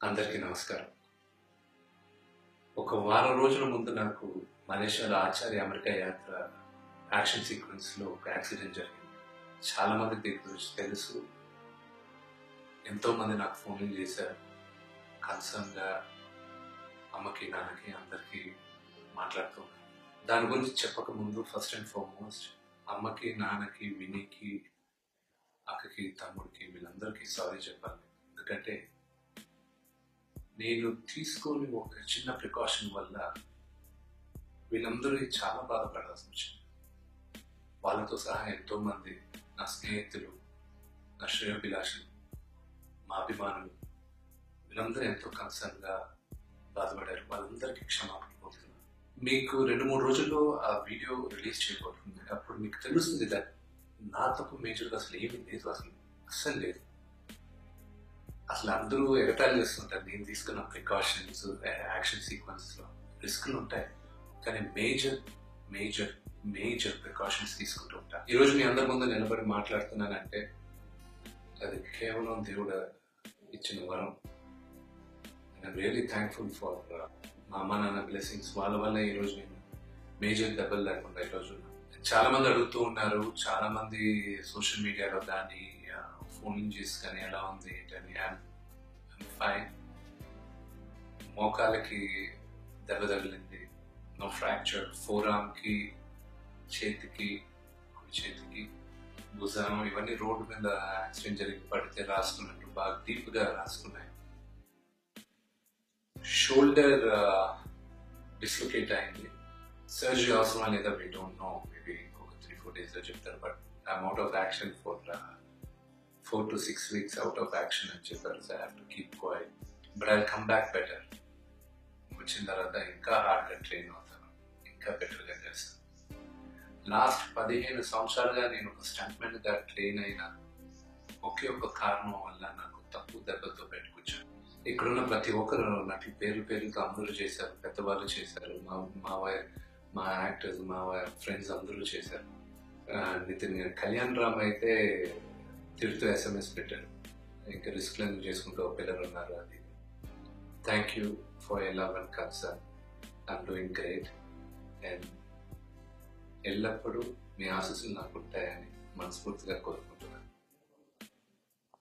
అందరికీ నమస్కారం. ఒక వారం రోజుల ముందు నాకు మలేషియాలో ఆచార్య అమెరికా యాత్ర యాక్షన్ సీక్వెన్స్లో ఒక యాక్సిడెంట్ జరిగింది. చాలా మందికి దీని గురించి తెలుసు. ఎంతోమంది నాకు ఫోన్లు చేశారు. కన్సర్న్గా అమ్మకి నాన్నకి అందరికీ మాట్లాడుతున్నాను. దాని గురించి చెప్పకముందు ఫస్ట్ అండ్ ఫార్మోస్ట్ అమ్మకి నాన్నకి వినీకి అక్కకి తమ్ముడికి వీళ్ళందరికీ సారీ చెప్పాలి. ఎందుకంటే నేను తీసుకొని ఒక చిన్న ప్రికాషన్ వల్ల వీళ్ళందరూ చాలా బాధపడాల్సి వచ్చింది. వాళ్ళతో సహా ఎంతోమంది నా స్నేహితులు, నా శ్రేయోభిలాషులు, మా అభిమానులు వీళ్ళందరూ ఎంతో కన్సర్న్గా బాధపడారు. వాళ్ళందరికీ క్షమాపణ కోరుతున్నాను. మీకు 2-3 రోజుల్లో ఆ వీడియో రిలీజ్ చేయబోతుంది. అప్పుడు మీకు తెలుస్తుంది కదా నా తప్పు మేజర్గా అసలు ఏమీ లేదు, అసలు లేదు. అసలు అందరూ ఎగతాళి చేస్తుంటారు నేను తీసుకున్న ప్రికాషన్స్, యాక్షన్ సీక్వెన్స్లో రిస్క్లు ఉంటాయి, కానీ మేజర్ మేజర్ మేజర్ ప్రికాషన్స్ తీసుకుంటూ ఉంటాను. ఈరోజు మీ అందరి ముందు నిలబడి మాట్లాడుతున్నానంటే అది కేవలం దేవుడు ఇచ్చిన వరం. ఐఎమ్ రియల్లీ థ్యాంక్ఫుల్ ఫర్ మా అమ్మ నాన్న బ్లెస్సింగ్స్. వాళ్ళ వల్ల ఈరోజు నేను మేజర్ దెబ్బలు లేకుండా ఈరోజు చాలా మంది అడుగుతూ ఉన్నారు. చాలా మంది సోషల్ మీడియాలో దాన్ని ఫోన్ చేసి కానీ ఎలా ఉంది ఏంటని. ఫైన్. మోకాలకి దెబ్బ తగిలింది, నో ఫ్రాక్చర్. ఫోర్ ఆర్మ్కి, చేతికి, కుడి చేతికి, భుజం ఇవన్నీ రోడ్డు మీద యాక్సిడెంట్ జరిగి పడితే రాసుకున్నట్టు బాగా డీప్గా రాసుకున్నాయి. షోల్డర్ డిస్లొకేట్ అయింది. సర్జరీ అవసరం లేదా వీ డోంట్ నో, మేబీ ఒక 3-4 daysలో చెప్తారు. But I'm out of action for 4 to 6 weeks out of action అని చెప్పారు. So I have to keep quiet, but I will come back better. వచ్చిన తర్వాత ఇంకా హార్డ్గా ట్రైన్ అవుతాను, ఇంకా బెటర్గా చేస్తాను. లాస్ట్ 15 సంవత్సరాలుగా నేను ఒక స్టంట్మెన్గా ట్రైన్ అయిన ఒకే ఒక కారణం వల్ల నాకు తప్పు దెబ్బతో పెట్టుకొచ్చాను. ఇక్కడున్న ప్రతి ఒక్కరు నాకు పేరుతో అందరూ చేశారు, పెద్దవాళ్ళు చేశారు, మా యాక్టర్స్, మా ఫ్రెండ్స్ అందరూ చేశారు. నితిన్ కళ్యాణ్ రామ్ అయితే తిరుగుతూ SMS పెట్టారు, ఇంకా రిస్క్లు ఎందుకు చేసుకుంటూ పిల్లలు ఉన్నారు అది. Thank you for your love and concern. I'm doing great and ఎల్లప్పుడూ మీ ఆశీస్సులు నాకు ఉంటాయని మనస్ఫూర్తిగా కోరుకుంటున్నాను.